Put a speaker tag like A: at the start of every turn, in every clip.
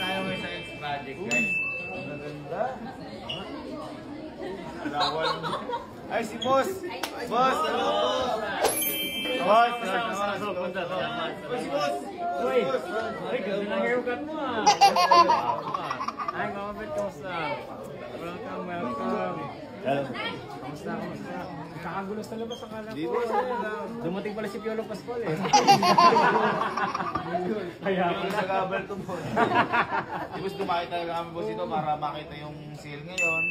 A: Tayo ngayon sa X-Project, guys. Maganda. Alawan. Ay, si Boss! Boss, hello po! Boss, si Boss!
B: Uy! Uy, ganda ng haircut mo ah! Ay, Mama Bet, kamusta? Welcome, welcome! Kamusta? Kakagulos na labas akala ko.
A: Di ba?
B: Dumating pala si Piolo Pascual eh. Kaya
A: Yung sa gabal to, Boss. Di ba, dumakit talaga kami, Boss, ito para makita yung sale ngayon.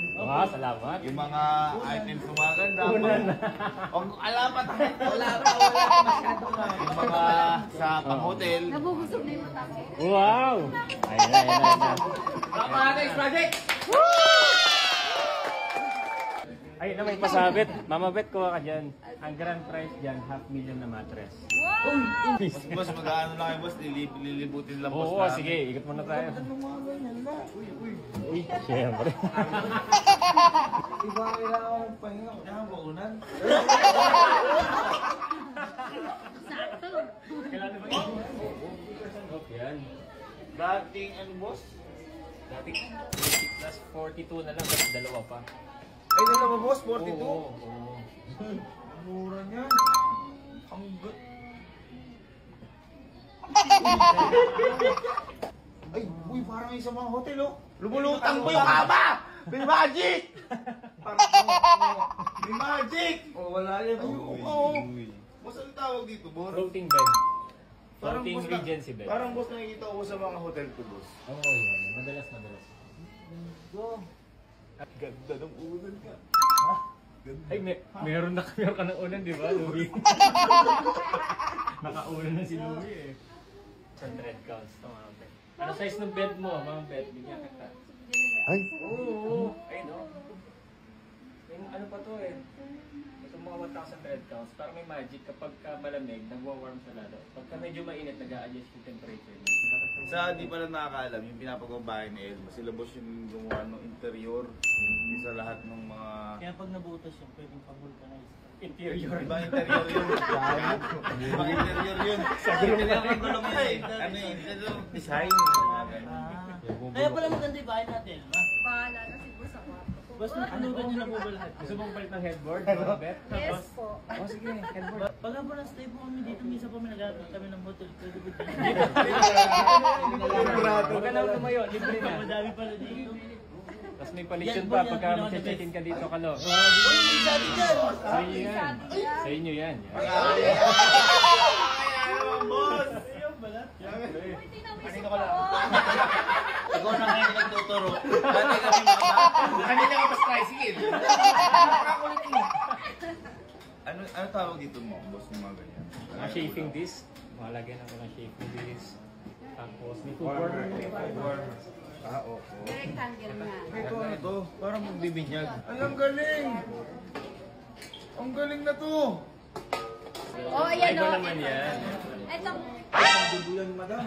B: Salamat.
A: Yung mga items gumaganda. Alam pa tayo.
C: Wala masyado na.
A: Yung mga sa pang-hotel.
D: Nabubusog na yung mata ko.
B: Wow! Ayan.
C: Next project!
B: Ay, na may pasabit. Mama Bet, kuha ka dyan. Ang grand prize dyan, 500,000 na mattress.
D: Wow!
A: Boss, mag-ano lang kayo, Boss. Lilibutin lang, Boss.
B: Oo, sige. Ikot muna tayo. Uy, siyempre.
A: Iba kailangan ng pahinga. Kailangan bakunan.
D: Sakto.
B: Kailangan ba yun? Oo, yan.
A: Dating ano, Boss?
B: Dating plus 42 na lang, tapos dalawa pa.
A: Ay, dalawa, Boss. 42.
B: Oo.
A: Mura niyan. Ang good. Ay, uy, parang yung sa mga hotel, oh. Lumulutang ko yung kama! May magic! Parang, may magic! Oh, wala yan. Oo. Boss, anong tawag dito, Boss?
B: Floating bed.
A: Parang
B: Floating
A: boss na-
B: Regency bed.
A: Parang, Boss, nakikita ko sa mga hotel ko, Boss.
B: Oo, yan. Madalas.
A: Ang ganda ng ulan ka.
B: Ay, meron ka ng ulan, di ba, Louie? Nakaulan na si Louie eh. 100 counts to, mga bed. Ano size ng bed mo, mga bed? Bigyan kita.
A: Ay!
B: Oo. Ay, no. Yung ano pa to eh. Itong mga 1,000 red counts, parang may magic kapag malamig, nagwa-warm sa lalo. Pagka medyo mainit, nag-a-adjust yung temperature niya.
A: Sa di pala nakakaalam, yung pinapagawa bahay ni Elmo, sila Boss yung gumawa ng interior. Sa lahat ng mga...
C: Kaya pag nabutas yun, pwedeng pang-vulcanize.
B: Interior.
A: Ibang interior yun. Ibang interior yun. Sa interior ng gulong yun eh. Ano yung interior design.
C: Kaya pala maganda yung bahay natin, ha?
D: Bahala na si Boss ako.
C: Basta nanugan nyo na po ba lahat?
B: Gusto mong palit ng headboard, mga bet?
D: Yes po.
B: Oh, sige, headboard.
C: Pag po na-stay po kami dito, minsan po may nag-aapit kami ng hotel. Pwede po dito.
B: Huwag ka na tumayo, libre na.
C: Madami pala dito.
B: Tapos may paliksyon pa pagka mag-check-in ka dito, Kalo.
C: Sabi dyan!
B: Sa inyo yan. Sa inyo yan.
A: Kaya naman, Boss!
D: Kanina ko lang.
A: Ikaw na ngayon nagtuturo. Dati kami mga kanina ka mas tricycle. Nakakulit mo. Ano tawag dito mo, Boss, ng mga ganyan?
B: Mga shaving disc. Malagyan ako ng shaving disc. Tapos may food
A: Ah, oo.
D: Rectangle nga.
A: Ito, ano to? Parang magbibinyag. Ay, ang galing! Ang galing na to!
D: Oh, ayan
B: Iba
D: o.
B: naman yan.
D: Ito.
A: Ang dugo yan, madam.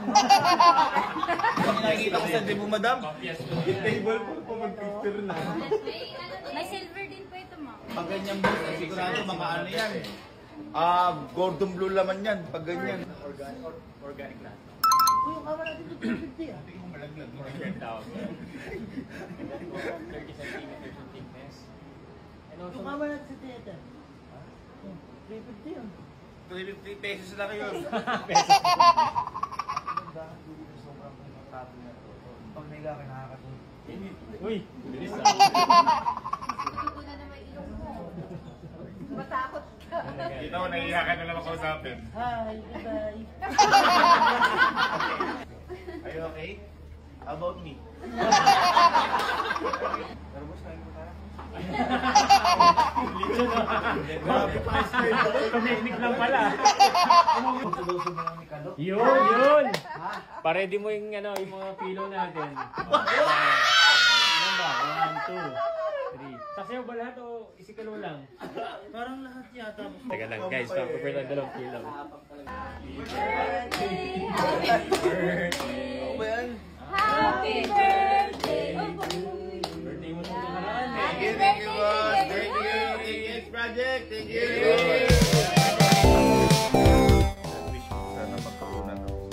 A: Nakikita ko sa dibo, madam.
B: Yes.
A: Table po mag-picture na.
D: May silver din po ito, mo.
A: Pag ganyan, Boss, sigurado mga ano yan. Gordon blue laman yan, pag ganyan.
B: Organic na.
C: Uy, yung kama natin ito, 250 ah.
A: Hindi ko malaglag.
B: 30 centimeters in thickness. And also,
C: Yung kama natin sa theater. 350 yun.
A: 350 pesos lang yun. Pag naiga ka, nakakatulog.
B: uy, bilis na.
D: Ito na naman ilong mo. Matakot ka.
A: Dito, naiga ka na lang makausapin.
C: Hi, goodbye.
A: Are you okay? How about me? Pero boss, kain mo tayo. Grabe pa style.
B: Tumiknik lang pala.
A: Sudoso mo lang ni Kalo.
B: Yun! Paredy mo yung, yung mga pillow natin. Ilan ba? 1, 2, 3. Sasayaw ba lahat o isikalo lang?
C: Parang lahat yata.
B: Teka lang guys, pa-prepare ng dalawang pillow.
A: Ano ba yan?
D: Happy birthday!
B: Birthday mo sa nakaraan.
A: Thank you, boss. Thank you. Thank you, project. Thank you. Wish ko sana magkaroon ako.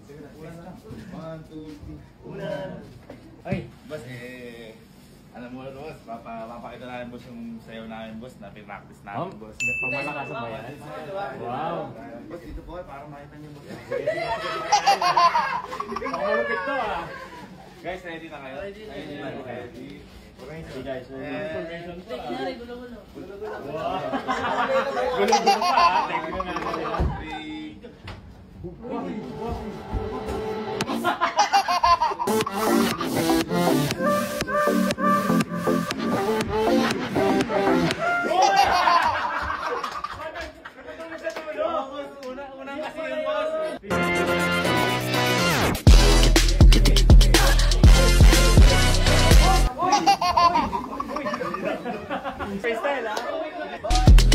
A: One, two, three.
B: Ay,
A: Boss, alam mo, boss, papakita namin, boss, yung sayaw namin, boss, na pinractice namin, boss.
B: pagmalakasan ba yan? Wow.
A: Boss, dito po, para makita niyo, boss.
B: Makulupit to ah.
A: Guys, ready na kayo? Ready.
B: Hey guys, information to ah.
C: Nangyari, gulo-gulo.
B: Wow. Gulo-gulo pa ah. Tingnan natin sila.
A: Unang kasi yun, boss.
B: Freestyle ah.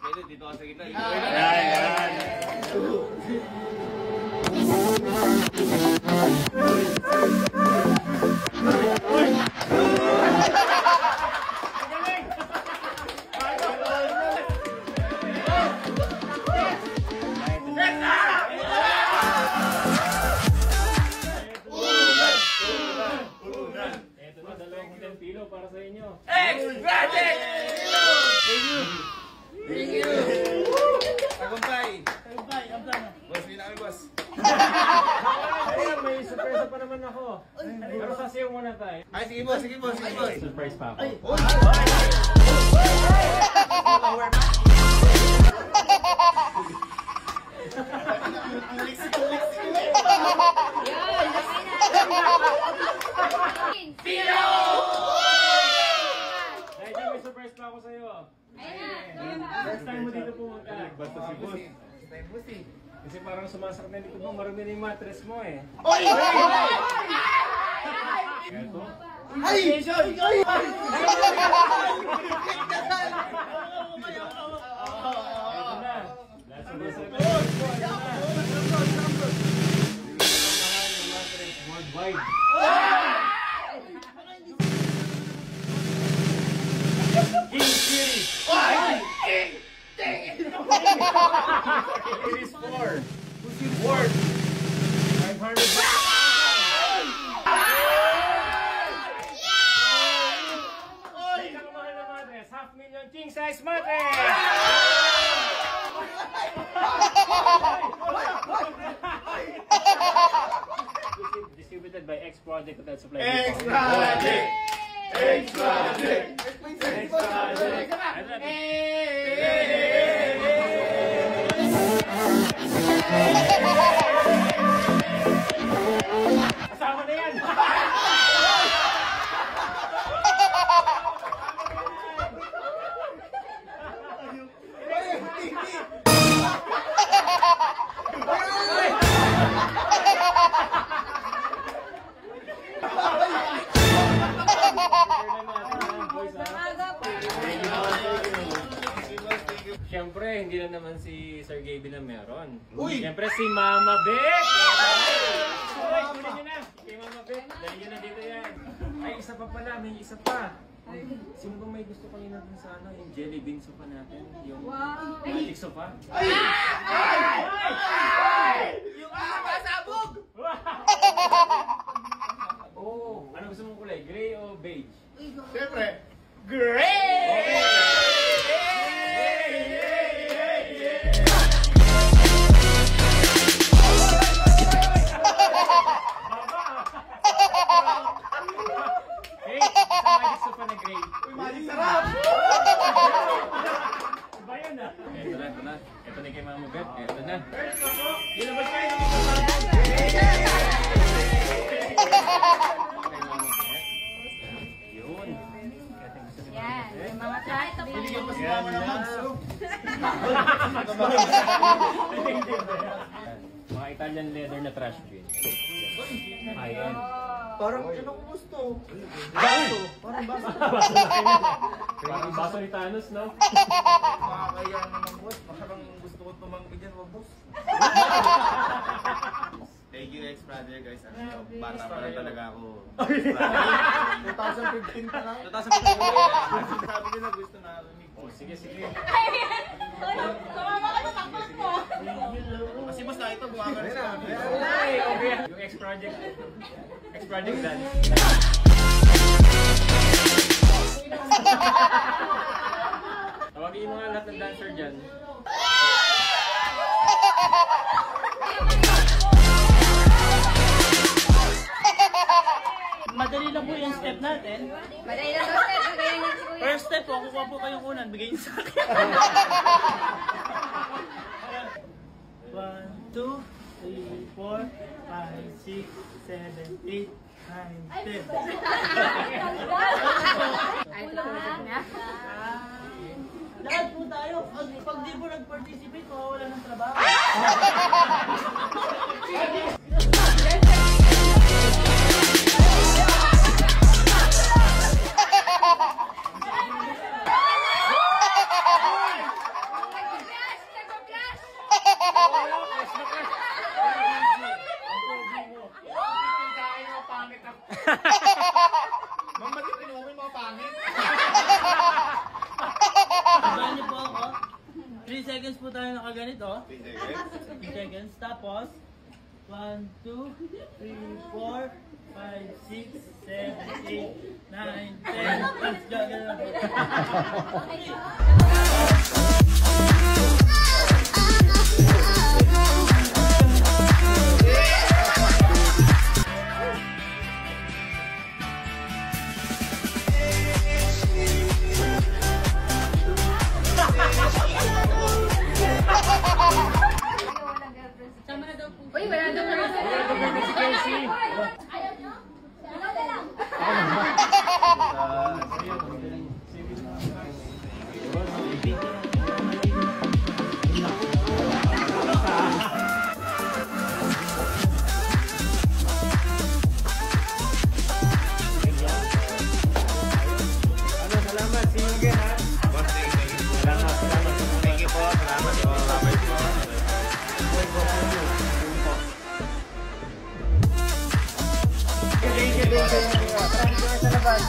A: Pwede, dito ka sa gitna.
B: Yan. Ito na, 2 kilo para sa inyo.
A: Tagumpay.
C: Tagumpay, ang plano.
A: Boss, hindi na kami, boss.
B: Ayun, may surprise pa naman ako. Pero sasayaw muna tayo.
A: Ay, sige, boss, sige, boss, sige, boss.
B: Surprise pa ako.
A: Ang liksik-liksik ko eh.
B: Dahil dyan, may surprise pa ako sa'yo. First time mo dito pumunta. Basta si boss. Kasi parang sumasakit na dito mo, marami na yung mattress mo eh.
A: Oy!
B: Ito.
A: Ay! Ay!
B: Ito na. Last of the 7. Ito na. Mahal ng mattress worldwide. King Series. Series 4. Worth 500. Pinakamahal na mattress, 500,000 king size mattress! Distributed by X Project Hotel Supply.
A: X-Project! X-Project!
B: Kasama na yan! Siyempre, hindi na naman si Sir Gaby na meron.
A: Uy!
B: Siyempre, si Mama Beck! Uy, kunin nyo na! Kay Mama Beck, dahil nyo na dito yan. Ay, isa pa pala, may isa pa. Sino bang may gusto kanina dun sa ano, yung jelly bean sopa natin? Yung magic sopa?
A: Ay! Yung pasabog!
B: Oh, ano gusto mong kulay? Gray o beige?
A: Siyempre,
B: Hey, sa magic sopa na gray.
A: uy, magic sarap!
B: Ba yun ah? Ito na, ito na. Ito na kay Mama Beth. Ito na. Ilabas kayo! Kay Mama Beth. Yun.
D: Yan, yung mga trash bin.
A: Binigyan pa si
B: Yan
A: Mama ng
B: na.
A: mags, oh.
B: Mga Italian leather na trash bin. Ayan.
A: Parang ano ko gusto? Parang baso.
B: Parang baso ni Thanos, no?
A: Makakaya naman, boss. Parang gusto ko tumanggi dyan, wag, boss. Thank you, Rex. X-Brother guys. Bata pa lang talaga ako.
B: 2015 pa lang.
A: 2015. Sabi nila gusto narinig.
B: Oh, sige.
D: Kumama ka sa takot mo.
A: Kasi mas nakita buwakan siya.
B: Okay. Yung X-Project dance. Tawagin yung mga lahat ng dancer dyan.
C: Madali lang po yung step natin.
D: Madali lang daw, sir. Magaling lang si Kuya.
C: First step po, kukuha po kayong unan, bigay niyo sa akin. 1, 2, 3, 4, 5, 6, 7, 8, 9, 10.
D: Ay, tulad na.
C: Lahat po tayo. Pag di po nag-participate, mawawala ng trabaho.
A: Ma'am, ba't yung kinuha mo yung mga pangit?
C: Sabahan niyo po ako. 3 seconds po tayo nakaganito. 3 seconds. Tapos, 1, 2, 3, 4, 5, 6, 7, 8, 9, 10. Let's go. Ganun po.
D: Uy, wala daw na.
B: Si Casey.
D: Ayaw nyo? Ikaw na lang.
B: Salamat. See you again, ha? Salamat.
A: Thank you po. Salamat po. Salamat po.
B: Thank you. Tara, sa labas.